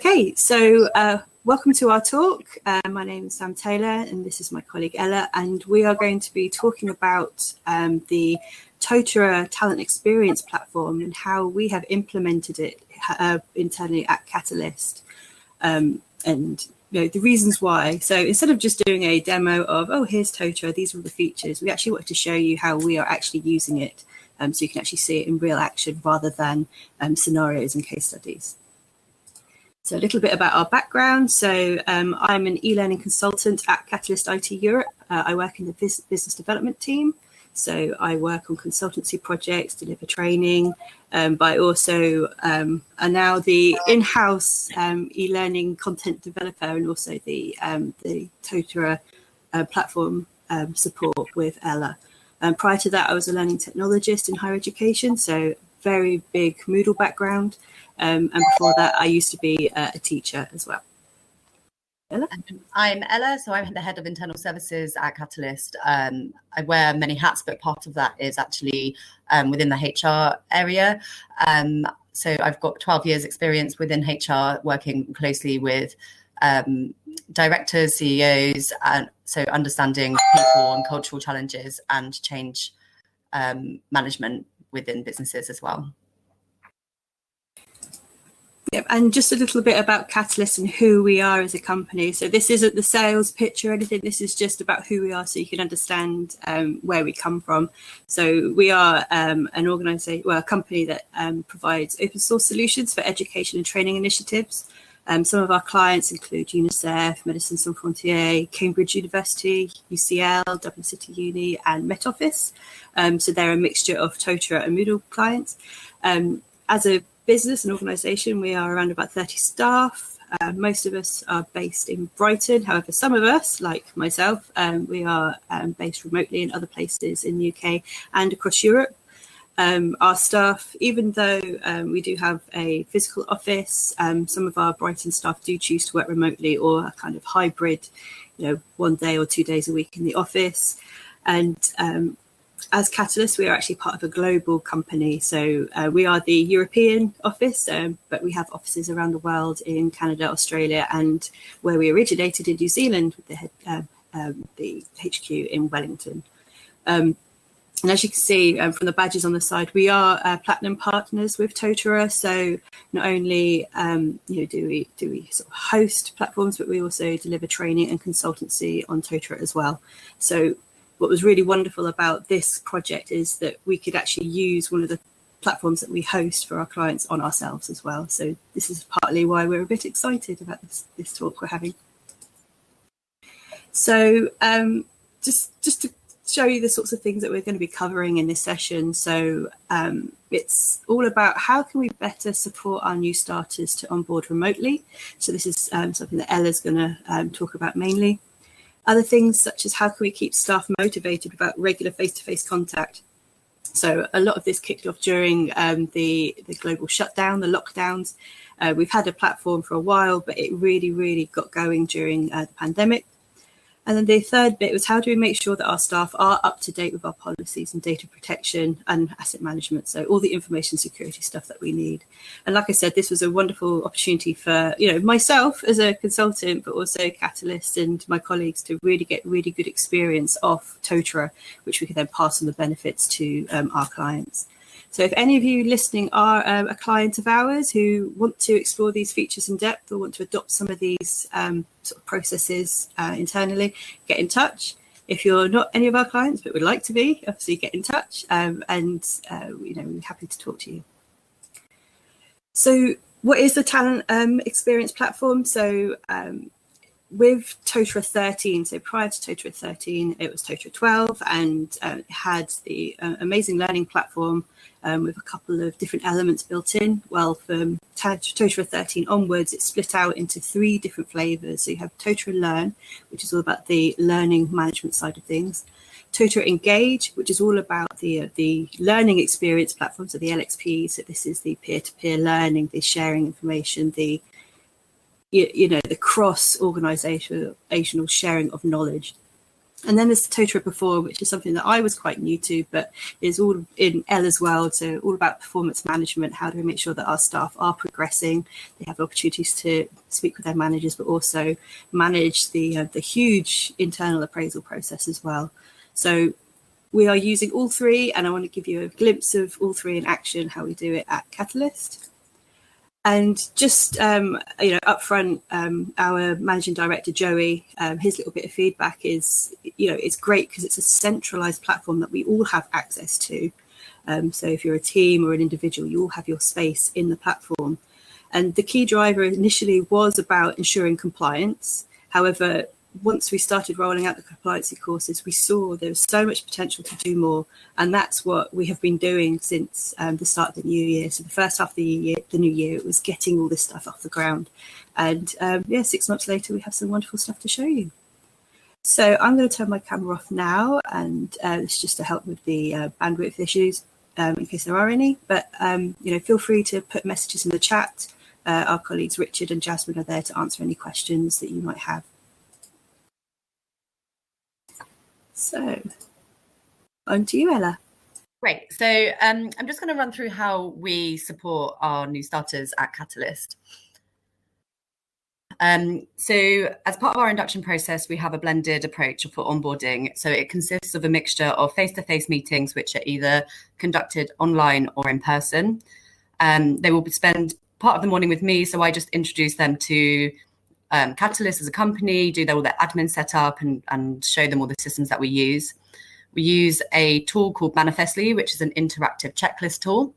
Okay, so welcome to our talk. My name is Sam Taylor and this is my colleague Ella, and we are going to be talking about the Totara Talent Experience Platform and how we have implemented it internally at Catalyst, and the reasons why. So instead of just doing a demo of, oh, here's Totara, these are all the features, we actually wanted to show you how we are actually using it, so you can actually see it in real action rather than scenarios and case studies. So a little bit about our background. So I'm an e-learning consultant at Catalyst IT Europe. I work in the business development team. So I work on consultancy projects, deliver training, but I also am now the in-house e-learning content developer and also the Totara platform support with Ella. Prior to that, I was a learning technologist in higher education, so very big Moodle background. And before that, I used to be a teacher as well. Ella? I'm Ella, so I'm the head of internal services at Catalyst. I wear many hats, but part of that is actually within the HR area. So I've got 12 years experience within HR, working closely with directors, CEOs, and so understanding people and cultural challenges and change management within businesses as well. Yep, and just a little bit about Catalyst and who we are as a company. So this isn't the sales pitch or anything. This is just about who we are, so you can understand where we come from. So we are an organisation, well, a company that provides open source solutions for education and training initiatives. Some of our clients include UNICEF, Médecins Sans Frontières, Cambridge University, UCL, Dublin City Uni, and Met Office. So they're a mixture of Totara and Moodle clients. As a business and organisation, we are around about 30 staff. Most of us are based in Brighton. However, some of us, like myself, we are based remotely in other places in the UK and across Europe. Our staff, even though we do have a physical office, some of our Brighton staff do choose to work remotely or a kind of hybrid, 1 day or 2 days a week in the office. And as Catalyst, we are actually part of a global company. So we are the European office, but we have offices around the world in Canada, Australia, and where we originated in New Zealand with the HQ in Wellington. And as you can see from the badges on the side, we are platinum partners with Totara. So not only do we sort of host platforms, but we also deliver training and consultancy on Totara as well. So what was really wonderful about this project is that we could actually use one of the platforms that we host for our clients on ourselves as well. So this is partly why we're a bit excited about this talk we're having. So just to show you the sorts of things that we're going to be covering in this session. So it's all about how can we better support our new starters to onboard remotely. So this is something that Ella's going to talk about mainly. Other things such as how can we keep staff motivated without regular face-to-face contact. So a lot of this kicked off during the global shutdown, the lockdowns. We've had a platform for a while, but it really got going during the pandemic. And then the third bit was how do we make sure that our staff are up to date with our policies and data protection and asset management. So all the information security stuff that we need. And like I said, this was a wonderful opportunity for, myself as a consultant, but also Catalyst and my colleagues to really get really good experience of Totara, which we can then pass on the benefits to our clients. So if any of you listening are a client of ours who want to explore these features in depth or want to adopt some of these sort of processes internally, get in touch. If you're not any of our clients but would like to be, obviously get in touch, and we're happy to talk to you. So what is the Talent Experience Platform? So with Totara 13, so prior to Totara 13, it was Totara 12, and it had the amazing learning platform with a couple of different elements built in. Well, from Totara 13 onwards, it's split out into 3 different flavors. So you have Totara Learn, which is all about the learning management side of things. Totara Engage, which is all about the learning experience platform, so the LXP. So this is the peer-to-peer learning, the sharing information, the cross-organizational sharing of knowledge. And then there's Totara Perform, which is something that I was quite new to, but is all in L as well. So all about performance management. How do we make sure that our staff are progressing? They have opportunities to speak with their managers, but also manage the huge internal appraisal process as well. So we are using all three, and I want to give you a glimpse of all three in action, how we do it at Catalyst. And just, up front, our managing director, Joey, his little bit of feedback is, it's great because it's a centralized platform that we all have access to. So if you're a team or an individual, you all have your space in the platform. And the key driver initially was about ensuring compliance. However, once we started rolling out the compliancy courses, we saw there was so much potential to do more. And that's what we have been doing since the start of the new year. So the first half of the new year, it was getting all this stuff off the ground. And 6 months later, we have some wonderful stuff to show you. So I'm going to turn my camera off now. And it's just to help with the bandwidth issues in case there are any. But, feel free to put messages in the chat. Our colleagues Richard and Jasmine are there to answer any questions that you might have. So on to you, Ella. Great. So I'm just going to run through how we support our new starters at Catalyst. So as part of our induction process, we have a blended approach for onboarding. So it consists of a mixture of face-to-face meetings, which are either conducted online or in person. They will spend part of the morning with me. So I just introduce them to Catalyst as a company, do all their admin setup and show them all the systems that we use. We use a tool called Manifestly, which is an interactive checklist tool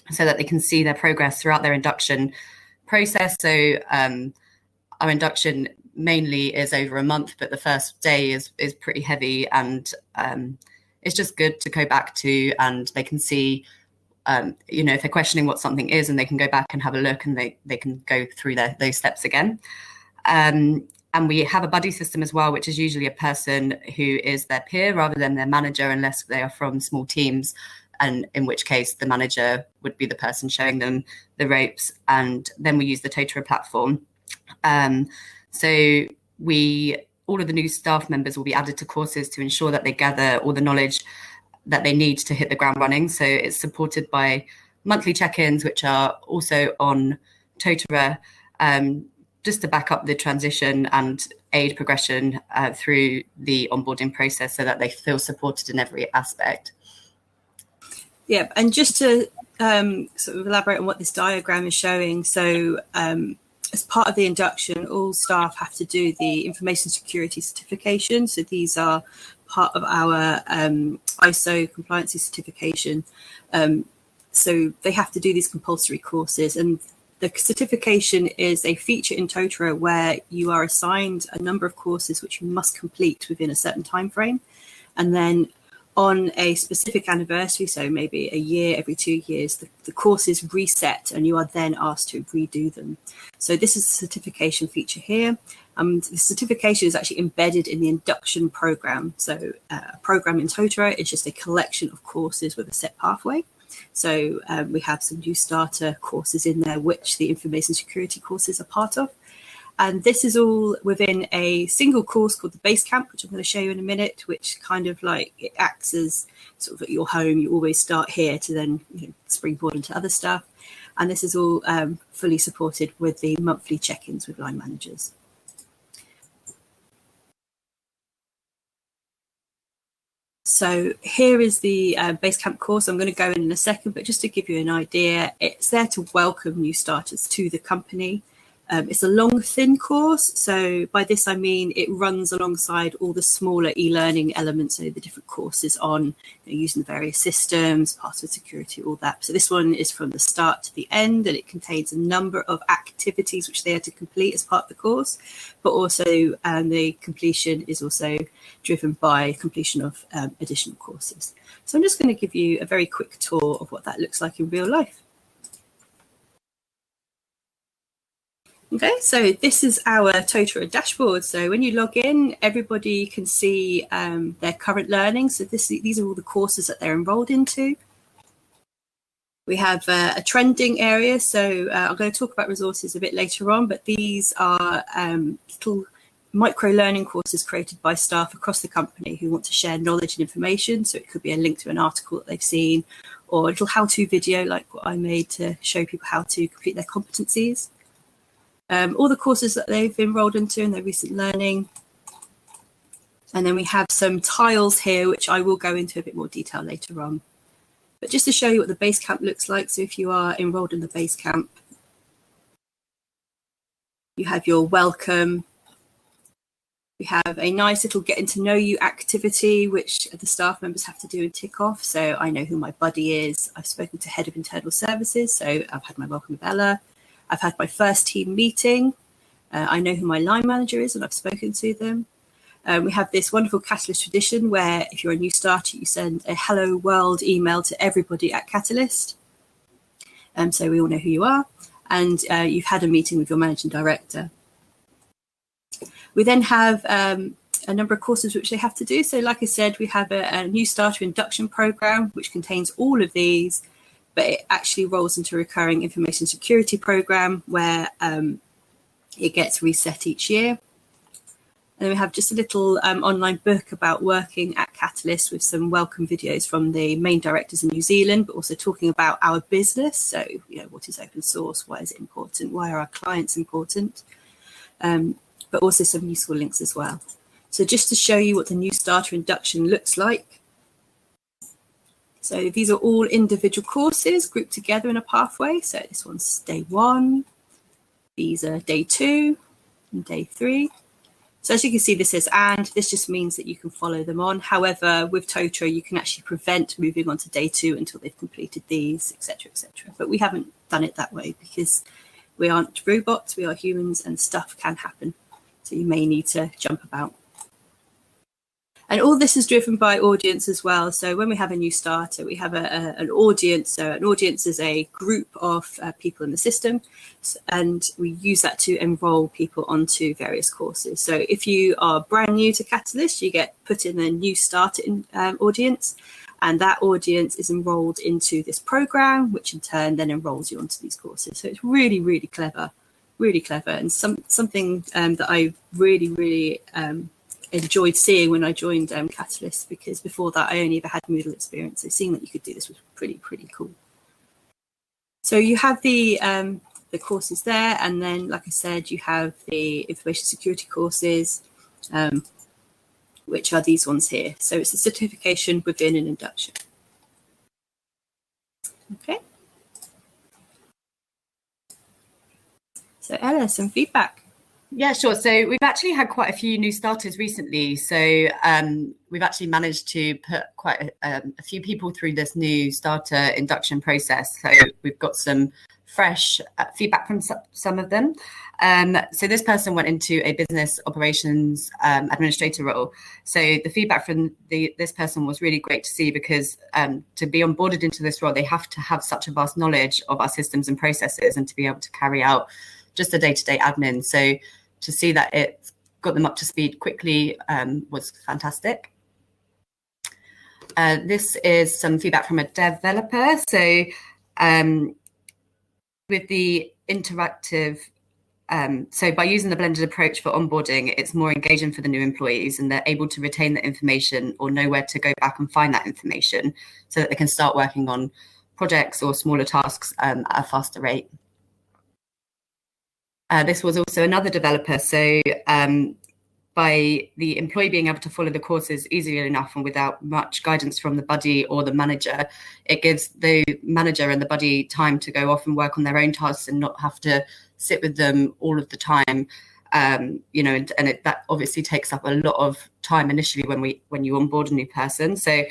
so that they can see their progress throughout their induction process. So our induction mainly is over a month, but the first day is pretty heavy, and it's just good to go back to, and they can see if they're questioning what something is, and they can go back and have a look, and they can go through those steps again. And we have a buddy system as well, which is usually a person who is their peer rather than their manager, unless they are from small teams, and in which case the manager would be the person showing them the ropes. And then we use the Totara platform. So all of the new staff members will be added to courses to ensure that they gather all the knowledge that they need to hit the ground running. So it's supported by monthly check-ins, which are also on Totara, just to back up the transition and aid progression through the onboarding process so that they feel supported in every aspect. Yeah, and just to sort of elaborate on what this diagram is showing. So as part of the induction, all staff have to do the information security certification. So these are part of our ISO compliancy certification. So they have to do these compulsory courses, and the certification is a feature in Totara where you are assigned a number of courses which you must complete within a certain time frame. And then on a specific anniversary, so maybe a year, every 2 years, the courses reset and you are then asked to redo them. So this is a certification feature here. The certification is actually embedded in the induction program. So a program in Totara is just a collection of courses with a set pathway. So we have some new starter courses in there, which the information security courses are part of. And this is all within a single course called the Basecamp, which I'm going to show you in a minute, which kind of like it acts as sort of at your home. You always start here to then springboard into other stuff. And this is all fully supported with the monthly check-ins with line managers. So here is the Basecamp course. I'm going to go in a second, but just to give you an idea, it's there to welcome new starters to the company. It's a long, thin course. So by this, I mean it runs alongside all the smaller e-learning elements, so the different courses on using the various systems, password security, all that. So this one is from the start to the end, and it contains a number of activities which they are to complete as part of the course, but also the completion is also driven by completion of additional courses. So I'm just going to give you a very quick tour of what that looks like in real life. Okay, so this is our Totara dashboard. So when you log in, everybody can see their current learning. So these are all the courses that they're enrolled into. We have a trending area. So I'm going to talk about resources a bit later on, but these are little micro-learning courses created by staff across the company who want to share knowledge and information. So it could be a link to an article that they've seen, or a little how-to video like what I made to show people how to complete their competencies. All the courses that they've enrolled into in their recent learning. And then we have some tiles here, which I will go into a bit more detail later on. But just to show you what the Basecamp looks like. So if you are enrolled in the Basecamp, you have your welcome. We have a nice little getting to know you activity, which the staff members have to do and tick off. So I know who my buddy is. I've spoken to Head of Internal Services. So I've had my welcome with Ella. I've had my first team meeting. I know who my line manager is and I've spoken to them. We have this wonderful Catalyst tradition where if you're a new starter, you send a hello world email to everybody at Catalyst. So we all know who you are. And you've had a meeting with your managing director. We then have a number of courses which they have to do. So like I said, we have a new starter induction program, which contains all of these, but it actually rolls into a recurring information security program where it gets reset each year. And then we have just a little online book about working at Catalyst with some welcome videos from the main directors in New Zealand, but also talking about our business. So, what is open source? Why is it important? Why are our clients important? But also some useful links as well. So just to show you what the new starter induction looks like. So these are all individual courses grouped together in a pathway. So this one's day 1. These are day 2 and day 3. So as you can see, this says and. This just means that you can follow them on. However, with Totara, you can actually prevent moving on to day 2 until they've completed these, etc., etc. But we haven't done it that way because we aren't robots, we are humans, and stuff can happen. So you may need to jump about. And all this is driven by audience as well. So when we have a new starter, we have an audience. So an audience is a group of people in the system, and we use that to enroll people onto various courses. So if you are brand new to Catalyst, you get put in a new starter audience, and that audience is enrolled into this program, which in turn then enrolls you onto these courses. So it's really, really clever, and something that I really enjoyed seeing when I joined Catalyst, because before that I only ever had Moodle experience. So seeing that you could do this was pretty cool. So you have the courses there, and then like I said, you have the information security courses, which are these ones here. So it's a certification within an induction. Okay. So Ella, some feedback. Yeah, sure. So we've actually had quite a few new starters recently. So we've actually managed to put quite a few people through this new starter induction process. So we've got some fresh feedback from some of them. So this person went into a business operations administrator role. So the feedback from this person was really great to see, because to be onboarded into this role, they have to have such a vast knowledge of our systems and processes and to be able to carry out just the day-to-day admin. So to see that it got them up to speed quickly was fantastic. This is some feedback from a developer. So with the interactive, so by using the blended approach for onboarding, it's more engaging for the new employees, and they're able to retain the information or know where to go back and find that information so that they can start working on projects or smaller tasks at a faster rate. This was also another developer. So by the employee being able to follow the courses easily enough and without much guidance from the buddy or the manager, it gives the manager and the buddy time to go off and work on their own tasks and not have to sit with them all of the time. And that obviously takes up a lot of time initially when you onboard a new person. So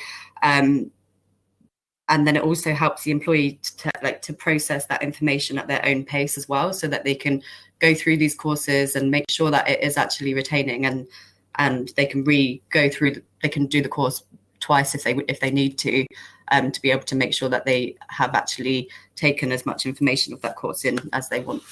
and then it also helps the employee to process that information at their own pace as well, so that they can go through these courses and make sure that it is actually retaining, and they can they can do the course twice if they need to be able to make sure that they have actually taken as much information of that course in as they want.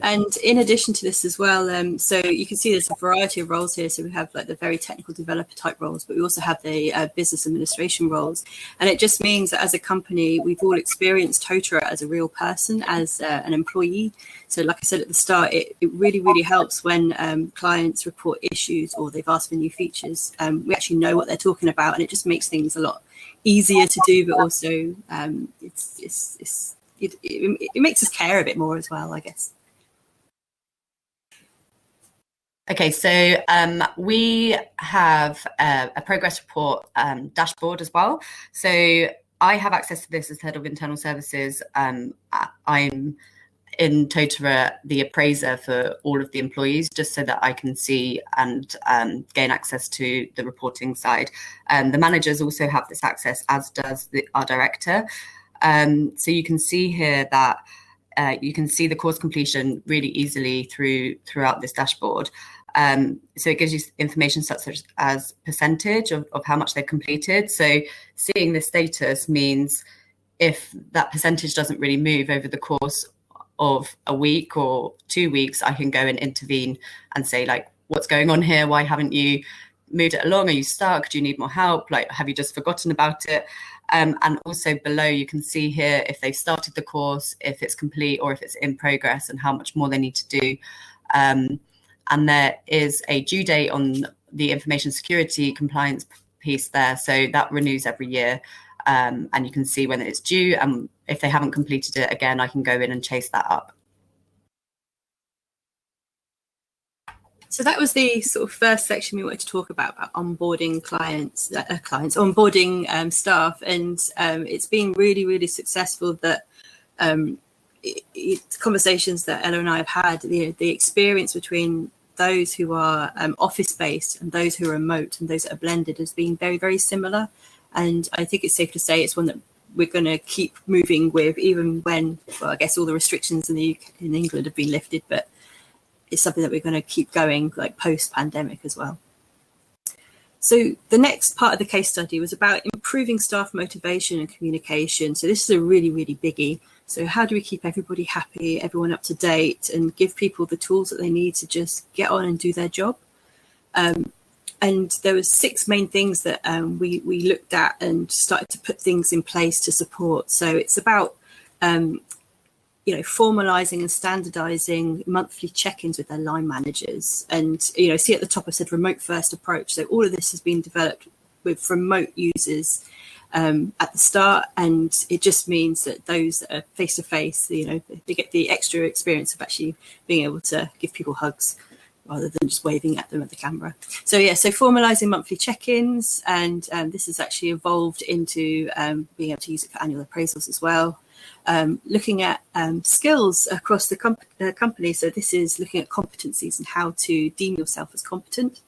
And in addition to this as well, so you can see there's a variety of roles here. So we have like the very technical developer type roles, but we also have the business administration roles. And it just means that as a company, we've all experienced Totara as a real person, as an employee. So like I said at the start, it really, really helps when clients report issues or they've asked for new features. We actually know what they're talking about, and it just makes things a lot easier to do, but also it makes us care a bit more as well, I guess. Okay, so we have a progress report dashboard as well. So I have access to this as head of internal services. I'm in Totara the appraiser for all of the employees, just so that I can see and gain access to the reporting side. The managers also have this access, as does our director. So you can see here that you can see the course completion really easily throughout this dashboard. So it gives you information such as percentage of how much they've completed. So seeing this status means if that percentage doesn't really move over the course of a week or 2 weeks, I can go and intervene and say, like, what's going on here? Why haven't you moved it along? Are you stuck? Do you need more help? Like, have you just forgotten about it? And also below, you can see here if they've started the course, if it's complete or if it's in progress, and how much more they need to do. And there is a due date on the information security compliance piece there. So that renews every year. And you can see when it's due. And if they haven't completed it, again, I can go in and chase that up. So that was the sort of first section we wanted to talk about onboarding clients, onboarding staff. And it's been really, really successful that conversations that Ella and I have had, the experience between those who are office-based and those who are remote and those that are blended has been very, very similar. And I think it's safe to say it's one that we're going to keep moving with, even when, well, I guess all the restrictions in England have been lifted, but it's something that we're going to keep going, like post-pandemic as well. So the next part of the case study was about improving staff motivation and communication. So this is a really, really biggie. So how do we keep everybody happy, everyone up to date, and give people the tools that they need to just get on and do their job? And there was 6 main things that we looked at and started to put things in place to support. So it's about formalizing and standardizing monthly check-ins with their line managers. And see at the top I said remote first approach. So all of this has been developed with remote users at the start, and it just means that those that are face to face, they get the extra experience of actually being able to give people hugs rather than just waving at them at the camera. So so formalizing monthly check-ins, and this has actually evolved into being able to use it for annual appraisals as well. Looking at skills across the company. So this is looking at competencies and how to deem yourself as competent.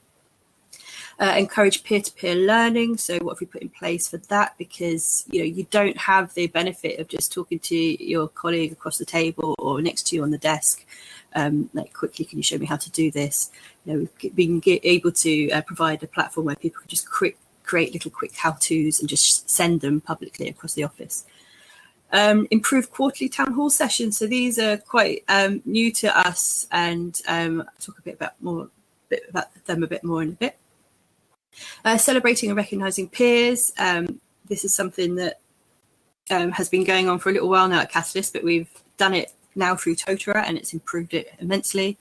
Encourage peer-to-peer learning. So what have we put in place for that? Because you don't have the benefit of just talking to your colleague across the table or next to you on the desk. Like, quickly, can you show me how to do this? We've been able to provide a platform where people can just create little quick how-tos and just send them publicly across the office. Improve quarterly town hall sessions. So these are quite new to us, and I'll talk a bit about them a bit more in a bit. Celebrating and recognising peers. This is something that has been going on for a little while now at Catalyst, but we've done it now through Totara, and it's improved it immensely.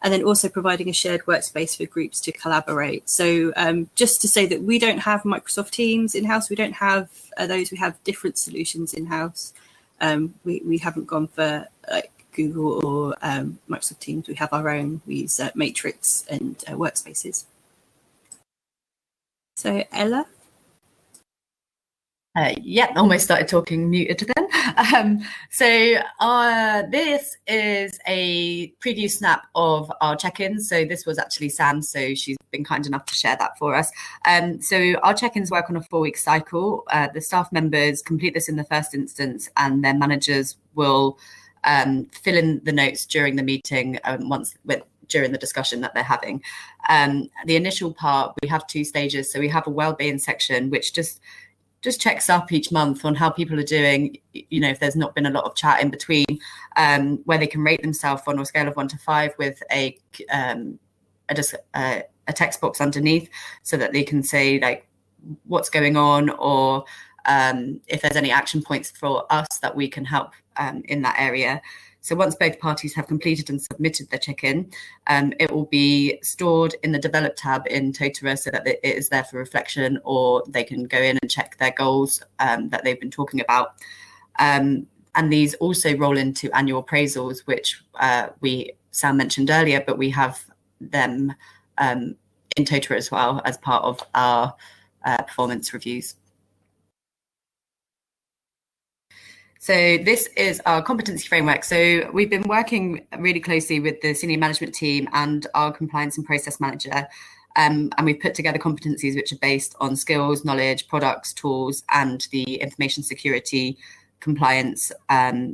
And then also providing a shared workspace for groups to collaborate. So just to say that we don't have Microsoft Teams in-house, we don't have those, we have different solutions in-house. We haven't gone for like Google or Microsoft Teams, we have our own. We use Matrix and Workspaces. So Ella? Almost started talking muted then. This is a preview snap of our check-ins. So this was actually Sam, so she's been kind enough to share that for us. So our check-ins work on a 4-week cycle. The staff members complete this in the first instance, and their managers will fill in the notes during the meeting during the discussion that they're having. The initial part, we have 2 stages. So we have a wellbeing section, which just just checks up each month on how people are doing, if there's not been a lot of chat in between, where they can rate themselves on a scale of 1 to 5 with a text box underneath, so that they can say like what's going on, or if there's any action points for us that we can help in that area. So once both parties have completed and submitted their check-in, it will be stored in the Develop tab in Totara, so that it is there for reflection, or they can go in and check their goals that they've been talking about. And these also roll into annual appraisals, which Sam mentioned earlier, but we have them in Totara as well as part of our performance reviews. So this is our competency framework. So we've been working really closely with the senior management team and our compliance and process manager. And we've put together competencies which are based on skills, knowledge, products, tools, and the information security compliance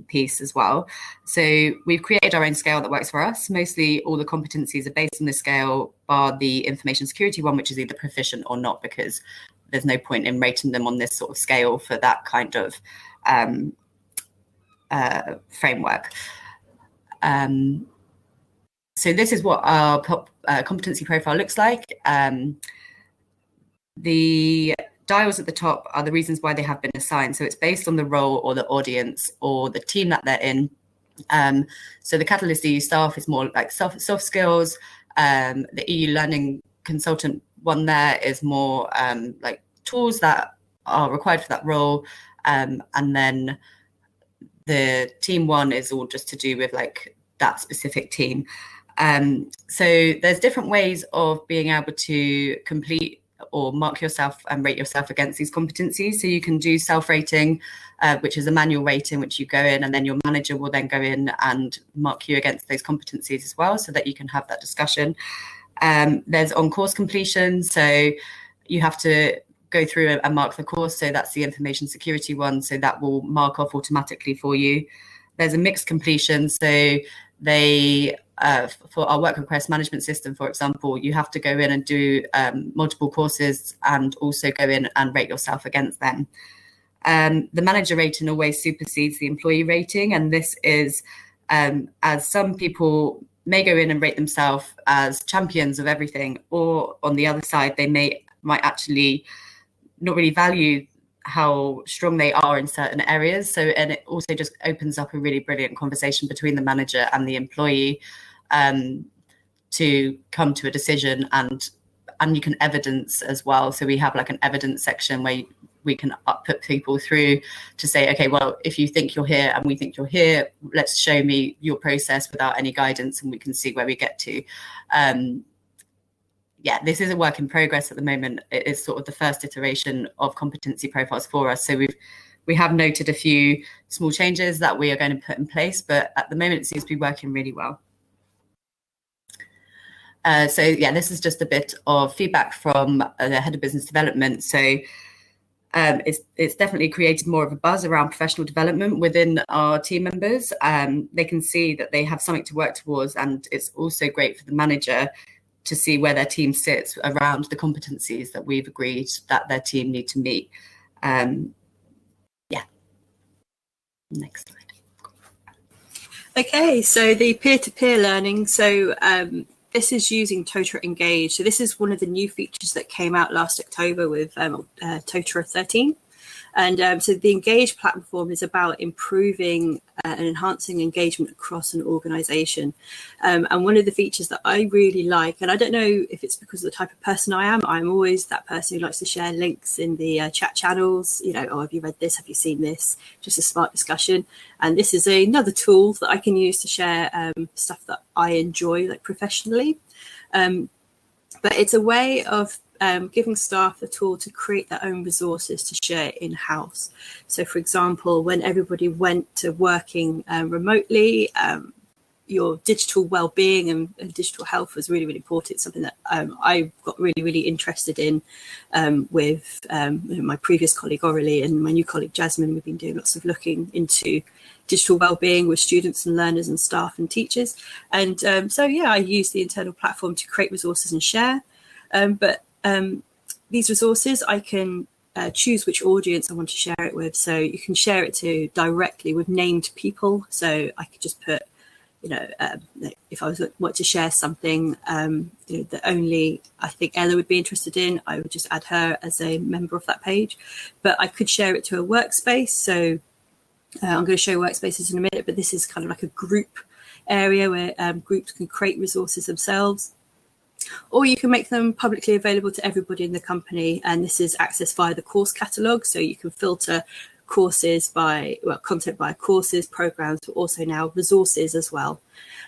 piece as well. So we've created our own scale that works for us. Mostly all the competencies are based on this scale, bar the information security one, which is either proficient or not, because there's no point in rating them on this sort of scale for that kind of framework. So this is what our competency profile looks like. The dials at the top are the reasons why they have been assigned. So it's based on the role or the audience or the team that they're in. So the Catalyst EU staff is more like soft skills. The EU Learning Consultant one there is more like tools that are required for that role. And then the team one is all just to do with like that specific team. So there's different ways of being able to complete or mark yourself and rate yourself against these competencies. So you can do self-rating, which is a manual rating, which you go in and then your manager will then go in and mark you against those competencies as well, so that you can have that discussion. There's on-course completion. So you have to go through and mark the course. So that's the information security one. So that will mark off automatically for you. There's a mixed completion. So they, for our work request management system, for example, you have to go in and do multiple courses and also go in and rate yourself against them. The manager rating always supersedes the employee rating. And this is as some people may go in and rate themselves as champions of everything, or on the other side, they might actually not really value how strong they are in certain areas. So, and it also just opens up a really brilliant conversation between the manager and the employee to come to a decision, and you can evidence as well. So we have like an evidence section where we can put people through to say, okay, well, if you think you're here and we think you're here, let's show me your process without any guidance, and we can see where we get to. Yeah, this is a work in progress at the moment. It is sort of the first iteration of competency profiles for us. So we have noted a few small changes that we are going to put in place, but at the moment it seems to be working really well. So yeah, this is just a bit of feedback from the head of business development. So it's definitely created more of a buzz around professional development within our team members. They can see that they have something to work towards, and it's also great for the manager to see where their team sits around the competencies that we've agreed that their team need to meet. Yeah. Next slide. Okay, so the peer-to-peer learning. So this is using Totara Engage. So this is one of the new features that came out last October with Totara 13. And so the Engage platform is about improving and enhancing engagement across an organization. And one of the features that I really like, and I don't know if it's because of the type of person I am, I'm always that person who likes to share links in the chat channels, oh, have you read this? Have you seen this? Just a smart discussion. And this is another tool that I can use to share stuff that I enjoy, like professionally. But it's a way of giving staff a tool to create their own resources to share in-house. So, for example, when everybody went to working remotely, your digital well-being and digital health was really, really important. It's something that I got really, really interested in with my previous colleague, Aurelie, and my new colleague, Jasmine. We've been doing lots of looking into digital well-being with students and learners and staff and teachers. And so, yeah, I use the internal platform to create resources and share. But these resources I can choose which audience I want to share it with. So you can share it to directly with named people. So I could just put, if I want to share something that only I think Ella would be interested in, I would just add her as a member of that page. But I could share it to a workspace. So I'm going to show workspaces in a minute, but this is kind of like a group area where groups can create resources themselves. Or you can make them publicly available to everybody in the company. And this is accessed via the course catalogue. So you can filter courses content by courses, programs, but also now resources as well.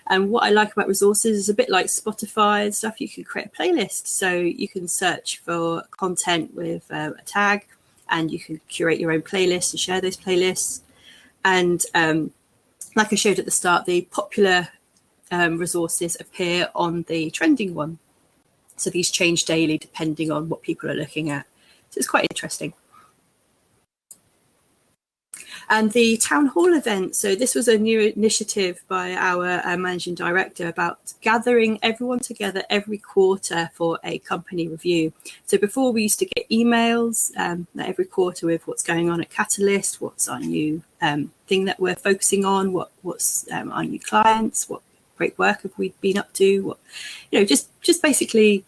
And what I like about resources is a bit like Spotify and stuff. You can create a playlist. So you can search for content with a tag, and you can curate your own playlist and share those playlists. And like I showed at the start, the popular resources appear on the trending one. So these change daily depending on what people are looking at. So it's quite interesting. And the town hall event. So this was a new initiative by our managing director about gathering everyone together every quarter for a company review. So before we used to get emails every quarter with what's going on at Catalyst, what's our new thing that we're focusing on, what's our new clients, what great work have we been up to, what, just basically,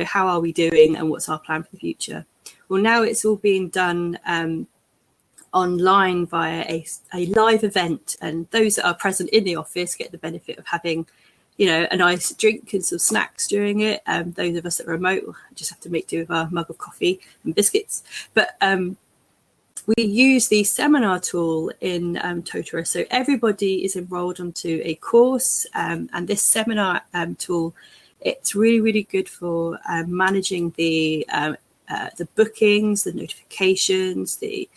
how are we doing and what's our plan for the future. Well, now it's all being done online via a live event, and those that are present in the office get the benefit of having a nice drink and some snacks during it. Those of us that are remote will just have to make do with our mug of coffee and biscuits. But we use the seminar tool in Totara, so everybody is enrolled onto a course, and this seminar tool, it's really, really good for managing the bookings, the notifications, the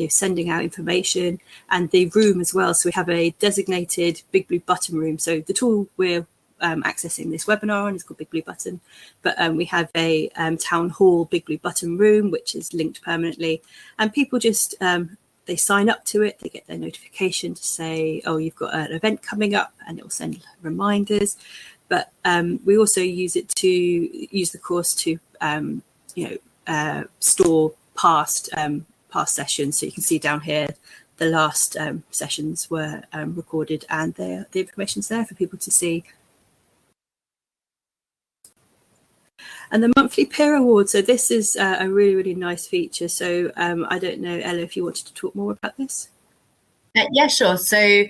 sending out information, and the room as well. So we have a designated Big Blue Button room. So the tool we're accessing this webinar on is called Big Blue Button, but we have a town hall Big Blue Button room which is linked permanently, and people just they sign up to it, they get their notification to say, oh, you've got an event coming up, and it will send reminders. But we also use the course to store past sessions. So you can see down here the last sessions were recorded, and the information's there for people to see. And the monthly peer award, so this is a really, really nice feature. So I don't know, Ella, if you wanted to talk more about this. Yeah, sure. So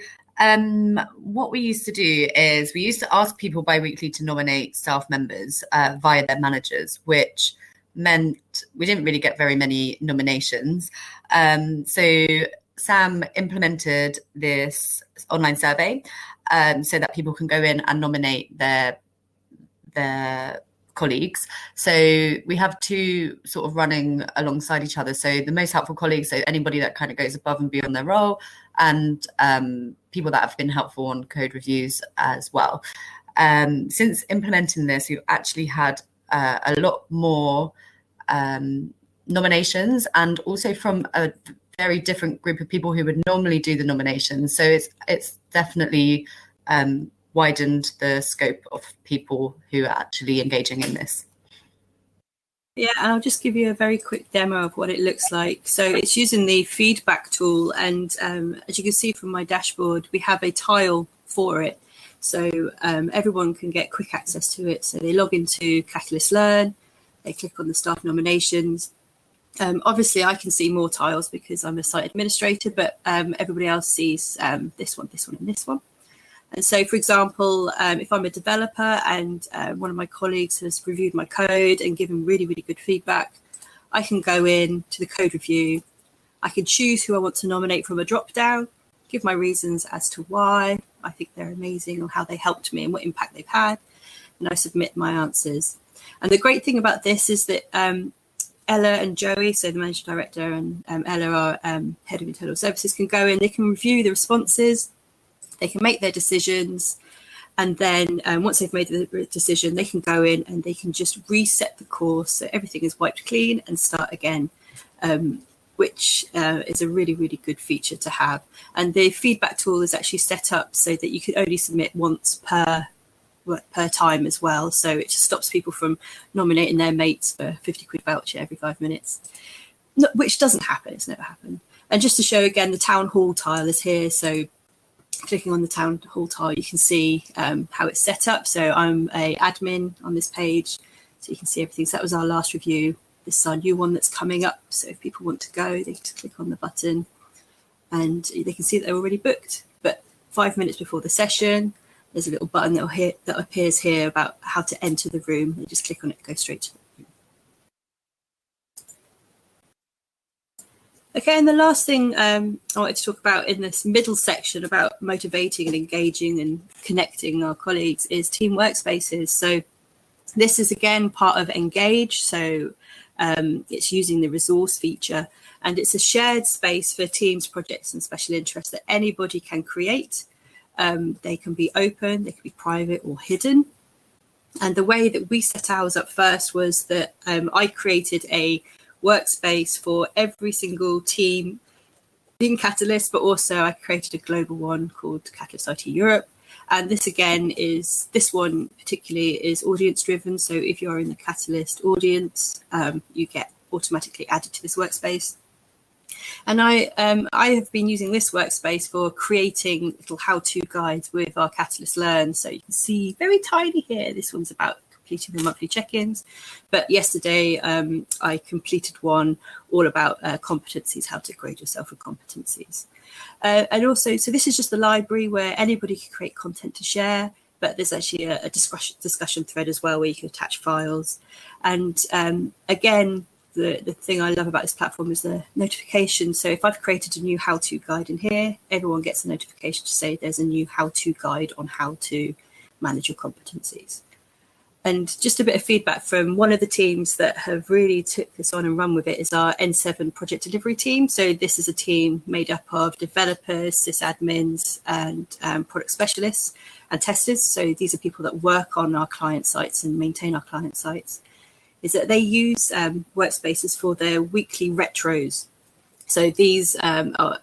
what we used to do is we used to ask people bi-weekly to nominate staff members via their managers, which meant we didn't really get very many nominations. So Sam implemented this online survey so that people can go in and nominate their colleagues. So we have two sort of running alongside each other. So the most helpful colleagues, so anybody that kind of goes above and beyond their role, and people that have been helpful on code reviews as well. Since implementing this, we've actually had a lot more nominations, and also from a very different group of people who would normally do the nominations. So it's definitely widened the scope of people who are actually engaging in this. Yeah, I'll just give you a very quick demo of what it looks like. So it's using the feedback tool, and as you can see from my dashboard, we have a tile for it. So everyone can get quick access to it. So they log into Catalyst Learn, they click on the staff nominations. Obviously, I can see more tiles because I'm a site administrator, but everybody else sees this one, and this one. And so, for example, if I'm a developer and one of my colleagues has reviewed my code and given really, really good feedback, I can go in to the code review. I can choose who I want to nominate from a drop down, give my reasons as to why I think they're amazing or how they helped me and what impact they've had, and I submit my answers. And the great thing about this is that Ella and Joey, so the managing director, and Ella, our head of internal services, can go in, they can review the responses, they can make their decisions, and then once they've made the decision, they can go in and they can just reset the course so everything is wiped clean and start again, which is a really, really good feature to have. And the feedback tool is actually set up so that you can only submit once per time as well. So it just stops people from nominating their mates for a 50 quid voucher every 5 minutes. which doesn't happen. It's never happened. And just to show again, the town hall tile is here. So clicking on the town hall tile, you can see how it's set up. So I'm a admin on this page, so you can see everything. So that was our last review. This is our new one that's coming up. So if people want to go, they just click on the button and they can see that they're already booked. But 5 minutes before the session, there's a little button that appears here about how to enter the room. You just click on it, go straight to the room. Okay, and the last thing I wanted to talk about in this middle section about motivating and engaging and connecting our colleagues is team workspaces. So this is again part of Engage. So it's using the resource feature, and it's a shared space for teams, projects and special interests that anybody can create. They can be open, they can be private or hidden. And the way that we set ours up first was that I created a workspace for every single team in Catalyst, but also I created a global one called Catalyst IT Europe. And this again this one particularly is audience driven. So if you're in the Catalyst audience, you get automatically added to this workspace. And I have been using this workspace for creating little how-to guides with our Totara Learn. So you can see very tiny here. This one's about completing the monthly check-ins. But yesterday I completed one all about competencies, how to grade yourself with competencies. And also, so this is just the library where anybody can create content to share, but there's actually a discussion thread as well where you can attach files. And again, the thing I love about this platform is the notification. So if I've created a new how-to guide in here, everyone gets a notification to say there's a new how-to guide on how to manage your competencies. And just a bit of feedback from one of the teams that have really took this on and run with it is our N7 project delivery team. So this is a team made up of developers, sysadmins, and product specialists and testers. So these are people that work on our client sites and maintain our client sites. Is that they use workspaces for their weekly retros. So these are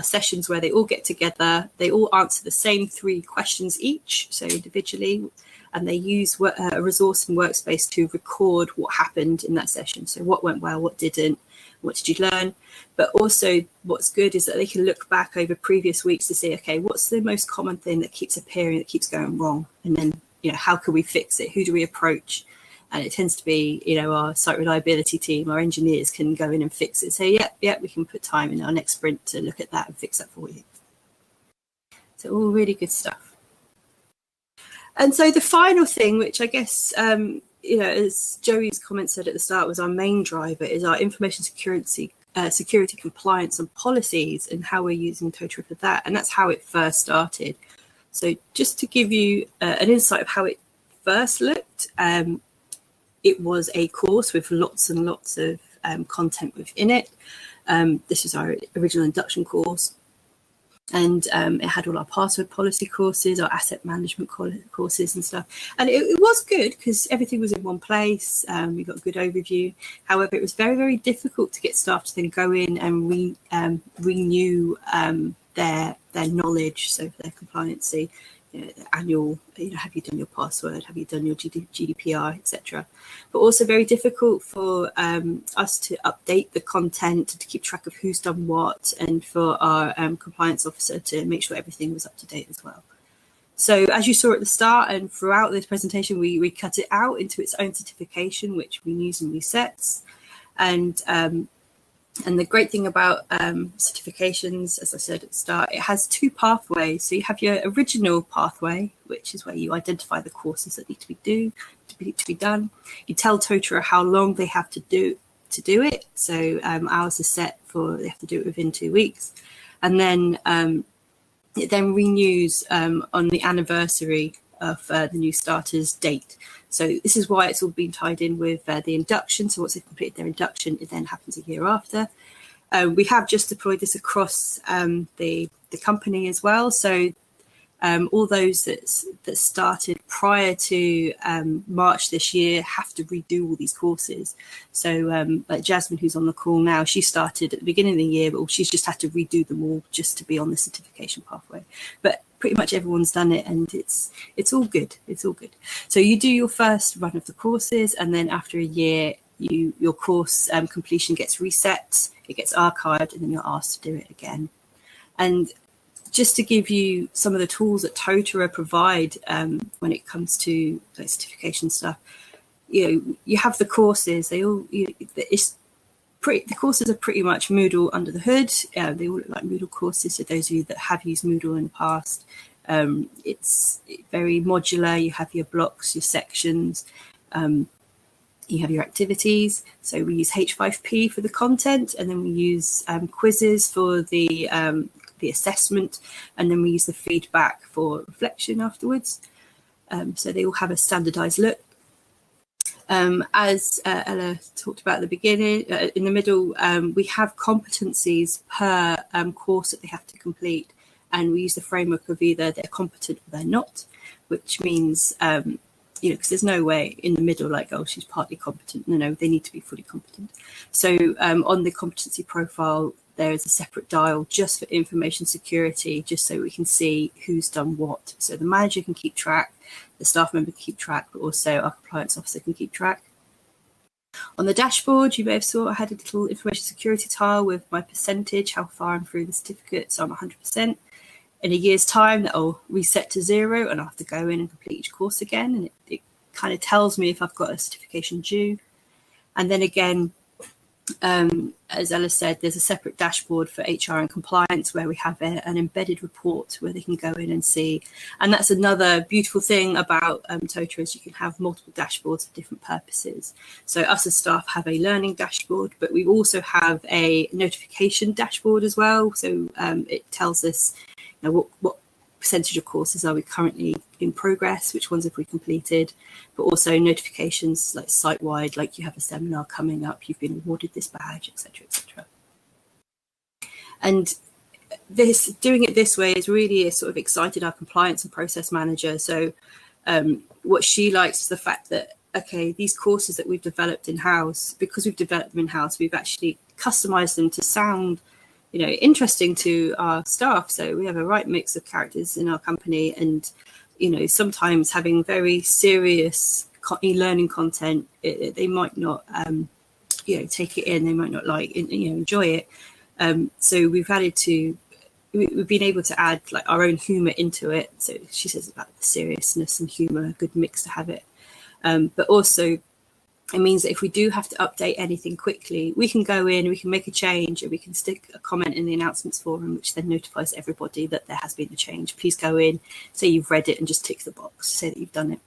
sessions where they all get together, they all answer the same 3 questions each, so individually, and they use a resource and workspace to record what happened in that session. So what went well, what didn't, what did you learn? But also what's good is that they can look back over previous weeks to see, okay, what's the most common thing that keeps appearing, that keeps going wrong? And then, how can we fix it? Who do we approach? And it tends to be, our site reliability team, our engineers can go in and fix it. So yeah, we can put time in our next sprint to look at that and fix that for you. So all really good stuff. And so the final thing, which I guess, as Joey's comment said at the start, was our main driver, is our information security, compliance and policies, and how we're using Totara for that. And that's how it first started. So just to give you an insight of how it first looked, it was a course with lots and lots of content within it. This was our original induction course. And it had all our password policy courses, our asset management courses and stuff. And it was good because everything was in one place. We got a good overview. However, it was very, very difficult to get staff to then go in and renew their knowledge, so for their compliancy. The annual, have you done your password? Have you done your GDPR, etc.? But also very difficult for us to update the content, to keep track of who's done what, and for our compliance officer to make sure everything was up to date as well. So as you saw at the start and throughout this presentation, we cut it out into its own certification, which renews and resets. And the great thing about certifications, as I said at the start, it has 2 pathways. So you have your original pathway, which is where you identify the courses that need to be done. You tell Totara how long they have to do it. So ours is set for they have to do it within 2 weeks, and then it then renews on the anniversary of the new starter's date. So this is why it's all been tied in with the induction. So once they've completed their induction, it then happens a year after. We have just deployed this across the company as well. So all those that started prior to March this year have to redo all these courses. So like Jasmine, who's on the call now, she started at the beginning of the year, but she's just had to redo them all just to be on the certification pathway. But pretty much everyone's done it, and it's all good. It's all good. So you do your first run of the courses, and then after a year, your course completion gets reset, it gets archived, and then you're asked to do it again. And just to give you some of the tools that Totara provide when it comes to like certification stuff, you have the courses. The courses are pretty much Moodle under the hood. They all look like Moodle courses. So those of you that have used Moodle in the past, it's very modular. You have your blocks, your sections, you have your activities. So we use H5P for the content, and then we use quizzes for the assessment, and then we use the feedback for reflection afterwards. So they all have a standardized look. As Ella talked about at the beginning, in the middle, we have competencies per course that they have to complete. And we use the framework of either they're competent or they're not, which means, because there's no way in the middle, like, oh, she's partly competent. No, they need to be fully competent. So on the competency profile, there is a separate dial just for information security, just so we can see who's done what. So the manager can keep track, the staff member can keep track, but also our compliance officer can keep track. On the dashboard, you may have saw I had a little information security tile with my percentage, how far I'm through the certificate. So I'm 100%. In a year's time, that'll reset to 0, and I'll have to go in and complete each course again. And it kind of tells me if I've got a certification due. And then again, as Ella said, there's a separate dashboard for HR and compliance where we have an embedded report where they can go in and see. And that's another beautiful thing about Totara, is you can have multiple dashboards for different purposes. So us as staff have a learning dashboard, but we also have a notification dashboard as well. So it tells us what percentage of courses are we currently in progress, which ones have we completed, but also notifications like site-wide, like you have a seminar coming up, you've been awarded this badge, etc., etc. And doing it this way is really sort of excited our compliance and process manager. So what she likes is the fact that, okay, these courses that we've developed in-house, because we've developed them in-house, we've actually customized them to sound interesting to our staff. So we have a right mix of characters in our company, and sometimes having very serious e-learning content, they might not take it in, they might not enjoy it. So we've been able to add like our own humor into it. So she says about the seriousness and humor, a good mix to have it. But also it means that if we do have to update anything quickly, we can go in, we can make a change, and we can stick a comment in the announcements forum, which then notifies everybody that there has been a change. Please go in, say you've read it, and just tick the box, say that you've done it.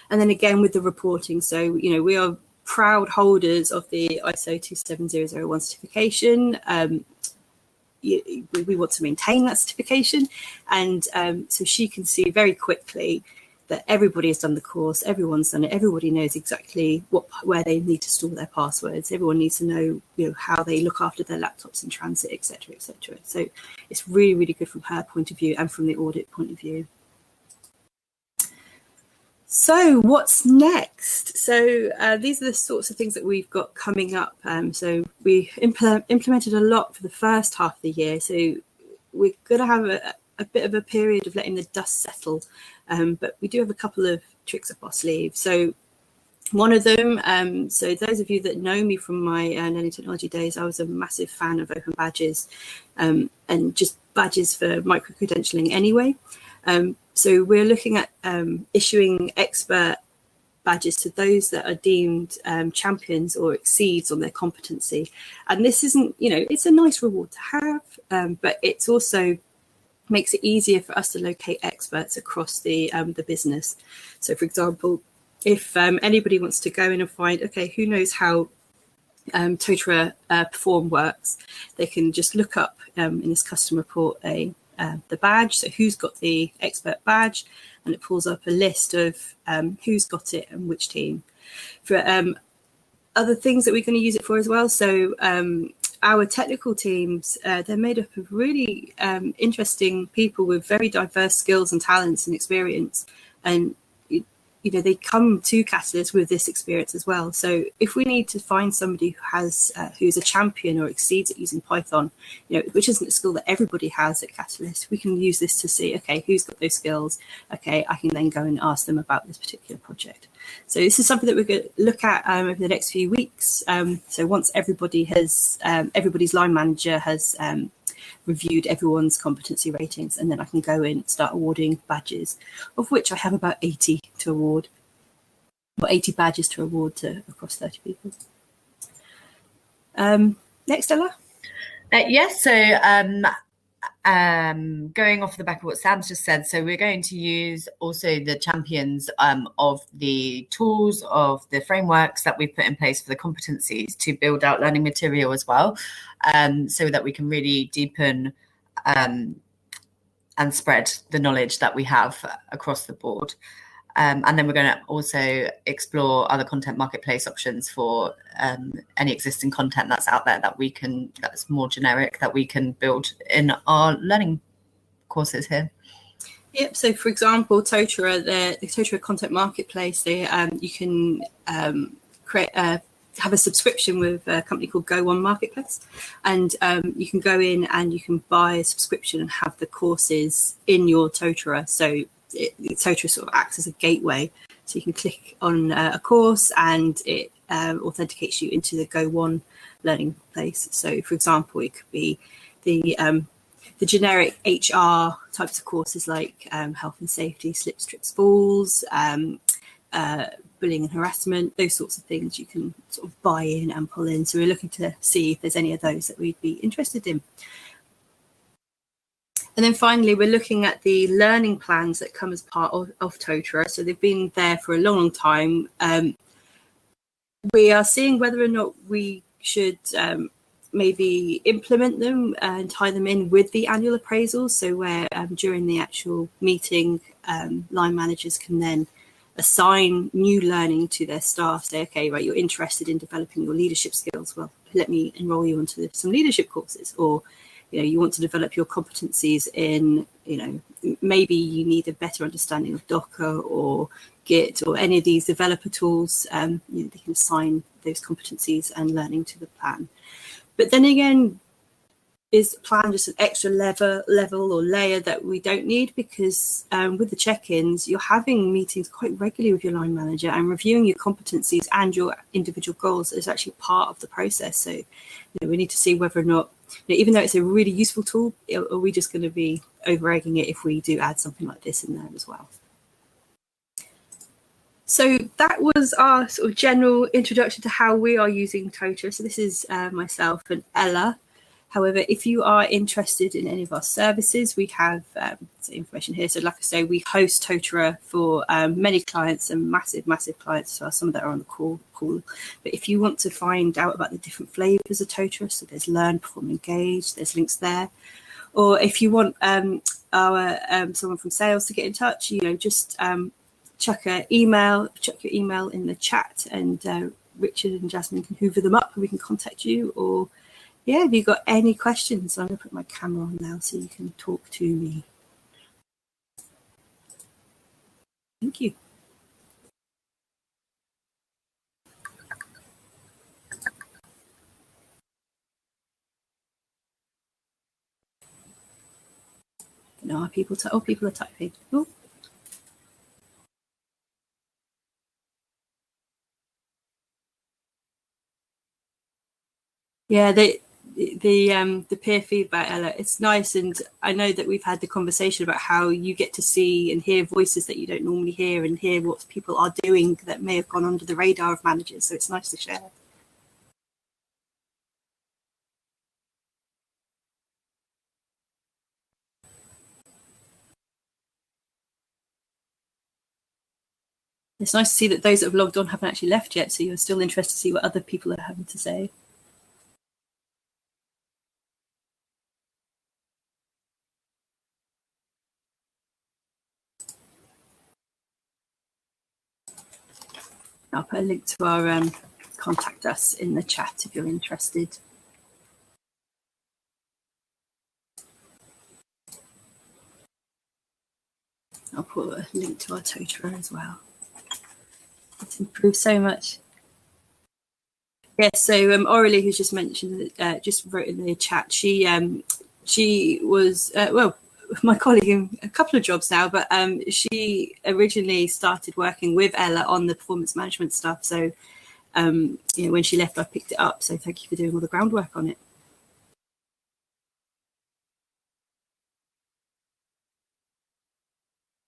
And then again with the reporting, so we are proud holders of the ISO 27001 certification. We want to maintain that certification, and so she can see very quickly that everybody has done the course, everyone's done it, everybody knows exactly where they need to store their passwords, everyone needs to know, how they look after their laptops in transit, etc., etc. So it's really, really good from her point of view and from the audit point of view. So what's next? So these are the sorts of things that we've got coming up. So we implemented a lot for the first half of the year. So we're going to have a bit of a period of letting the dust settle. But we do have a couple of tricks up our sleeve. So one of them, so those of you that know me from my learning technology days, I was a massive fan of open badges and just badges for micro-credentialing anyway. So we're looking at issuing expert badges to those that are deemed champions or exceeds on their competency. And this isn't, it's a nice reward to have, but it's also makes it easier for us to locate experts across the business. So for example, if anybody wants to go in and find, okay, who knows how Totara Perform works, they can just look up in this custom report the badge, so who's got the expert badge, and it pulls up a list of who's got it and which team. For other things that we're going to use it for as well, so our technical teams, they're made up of really interesting people with very diverse skills and talents and experience. And they come to Catalyst with this experience as well. So if we need to find somebody who has who's a champion or exceeds at using Python, which isn't a skill that everybody has at Catalyst, we can use this to see, okay, who's got those skills? Okay, I can then go and ask them about this particular project. So this is something that we're going to look at over the next few weeks. So once everybody has, everybody's line manager has reviewed everyone's competency ratings, and then I can go in and start awarding badges, of which I have about 80 to award, or 80 badges to award to across 30 people. Next, Ella. Yes, so going off the back of what Sam's just said, so we're going to use also the champions of the tools, of the frameworks that we've put in place for the competencies to build out learning material as well, so that we can really deepen and spread the knowledge that we have across the board. And then we're going to also explore other content marketplace options for any existing content that's out there that's more generic, that we can build in our learning courses here. Yep. So, for example, Totara, the Totara content marketplace, you can have a subscription with a company called Go On Marketplace, and you can go in and you can buy a subscription and have the courses in your Totara. So Totara sort of acts as a gateway, so you can click on a course and it authenticates you into the Go On learning place. So, for example, it could be the generic HR types of courses like health and safety, slips, trips, falls, bullying and harassment, those sorts of things you can sort of buy in and pull in. So we're looking to see if there's any of those that we'd be interested in. And then finally, we're looking at the learning plans that come as part of Totara. So they've been there for a long, long time. We are seeing whether or not we should maybe implement them and tie them in with the annual appraisals. So where during the actual meeting, line managers can then assign new learning to their staff. Say, okay, right, you're interested in developing your leadership skills. Well, let me enroll you onto some leadership courses. Or you want to develop your competencies in, maybe you need a better understanding of Docker or Git or any of these developer tools. They can assign those competencies and learning to the plan. But then again, is plan just an extra level or layer that we don't need? Because with the check-ins, you're having meetings quite regularly with your line manager, and reviewing your competencies and your individual goals is actually part of the process. So we need to see whether or not, even though it's a really useful tool, are we just going to be over-egging it if we do add something like this in there as well? So that was our sort of general introduction to how we are using Totara. So this is myself and Ella. However, if you are interested in any of our services, we have information here. So like I say, we host Totara for many clients and massive clients as well. Some of that are on the call. But if you want to find out about the different flavors of Totara, so there's Learn, Perform, Engage, there's links there. Or if you want someone from sales to get in touch, just chuck your email in the chat, and Richard and Jasmine can hoover them up and we can contact you. Or have you got any questions? I'm going to put my camera on now so you can talk to me. Thank you. No, people are typing. Oh. Yeah, the peer feedback, Ella, it's nice, and I know that we've had the conversation about how you get to see and hear voices that you don't normally hear, and hear what people are doing that may have gone under the radar of managers. So it's nice to share. It's nice to see that those that have logged on haven't actually left yet, so you're still interested to see what other people are having to say. I'll put a link to our contact us in the chat if you're interested. I'll put a link to our Totara as well. It's improved so much. Yes, so Aurelie, who's just mentioned, just wrote in the chat, she was, well, my colleague in a couple of jobs now, but she originally started working with Ella on the performance management stuff. So, you know, when she left, I picked it up. So thank you for doing all the groundwork on it.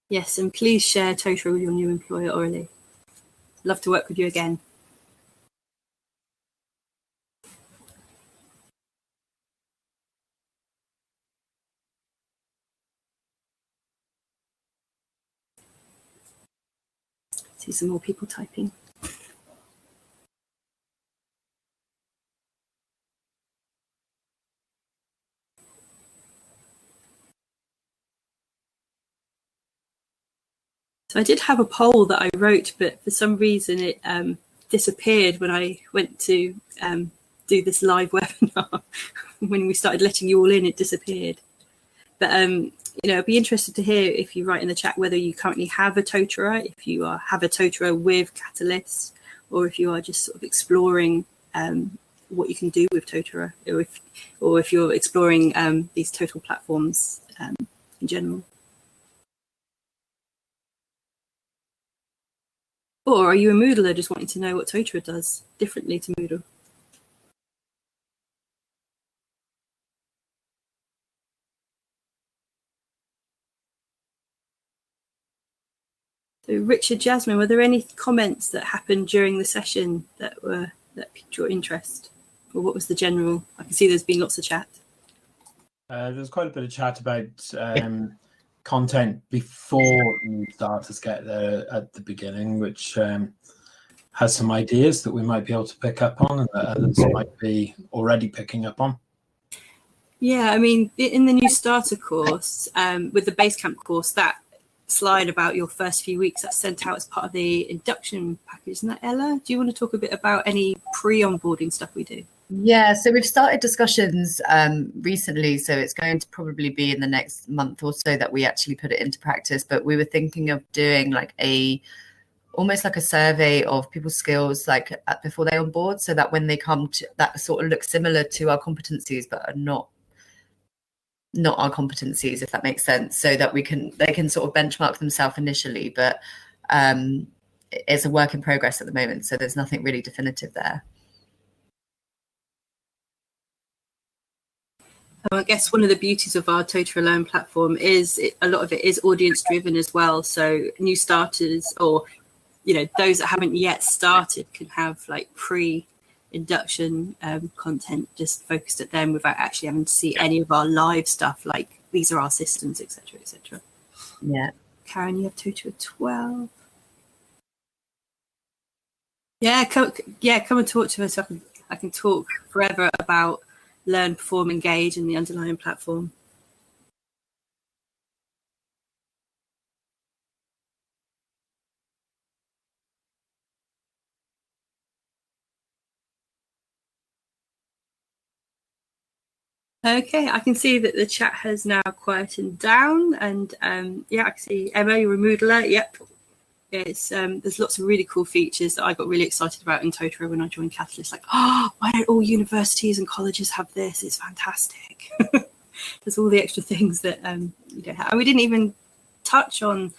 Yes, and please share Totara with your new employer, Aurelie. Love to work with you again. See some more people typing. So I did have a poll that I wrote, but for some reason it disappeared when I went to do this live webinar. When we started letting you all in, it disappeared. But you know, I'd be interested to hear if you write in the chat whether you currently have a Totara, if you have a Totara with Catalyst, or if you are just sort of exploring what you can do with Totara, or if you're exploring these total platforms in general. Or are you a Moodler just wanting to know what Totara does differently to Moodle? So Richard, Jasmine, were there any comments that happened during the session that piqued your interest? Or what was the general? I can see there's been lots of chat. There's quite a bit of chat about content before new starters get there at the beginning, which has some ideas that we might be able to pick up on and that others might be already picking up on. Yeah, I mean, in the new starter course, with the Basecamp course, that slide about your first few weeks that's sent out as part of the induction package, isn't that, Ella? Do you want to talk a bit about any pre-onboarding stuff we do? Yeah, so we've started discussions recently, so it's going to probably be in the next month or so that we actually put it into practice. But we were thinking of doing like almost like a survey of people's skills like before they onboard, so that when they come to that sort of looks similar to our competencies but are not our competencies, if that makes sense, so that they can sort of benchmark themselves initially, but it's a work in progress at the moment, so there's nothing really definitive there. I guess one of the beauties of our Totara Learn platform is a lot of it is audience driven as well. So new starters, or you know, those that haven't yet started, can have like pre-induction content just focused at them without actually having to see any of our live stuff. Like these are our systems, etc., etc. Yeah. Karen, you have Totara 12. Yeah, come and talk to us. I can talk forever about Learn, Perform, Engage and the underlying platform. Okay, I can see that the chat has now quietened down, and yeah, I can see Emma, you're a Moodler. Yep, it's there's lots of really cool features that I got really excited about in Totara when I joined Catalyst. Like, oh, why don't all universities and colleges have this? It's fantastic. There's all the extra things that you don't have. And we didn't even touch on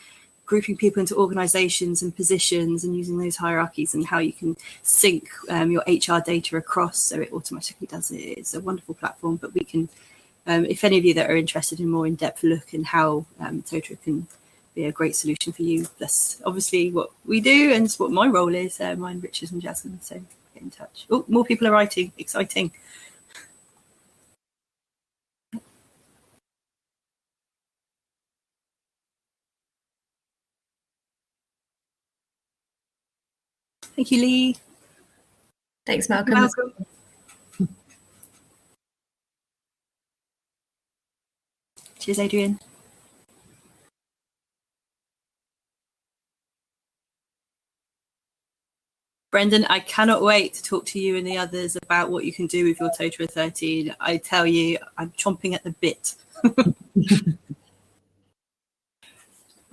grouping people into organizations and positions and using those hierarchies and how you can sync your HR data across so it automatically does it. It's a wonderful platform, but we can, if any of you that are interested in more in-depth look and how Totara can be a great solution for you, that's obviously what we do and it's what my role is, mine, Richard and Jasmine, so get in touch. Oh, more people are writing, exciting. Thank you, Lee. Thanks, Malcolm. Malcolm. Cheers, Adrian. Brendan, I cannot wait to talk to you and the others about what you can do with your Totara 13. I tell you, I'm chomping at the bit.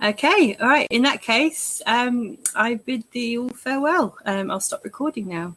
Okay, all right. In that case, I bid thee all farewell. I'll stop recording now.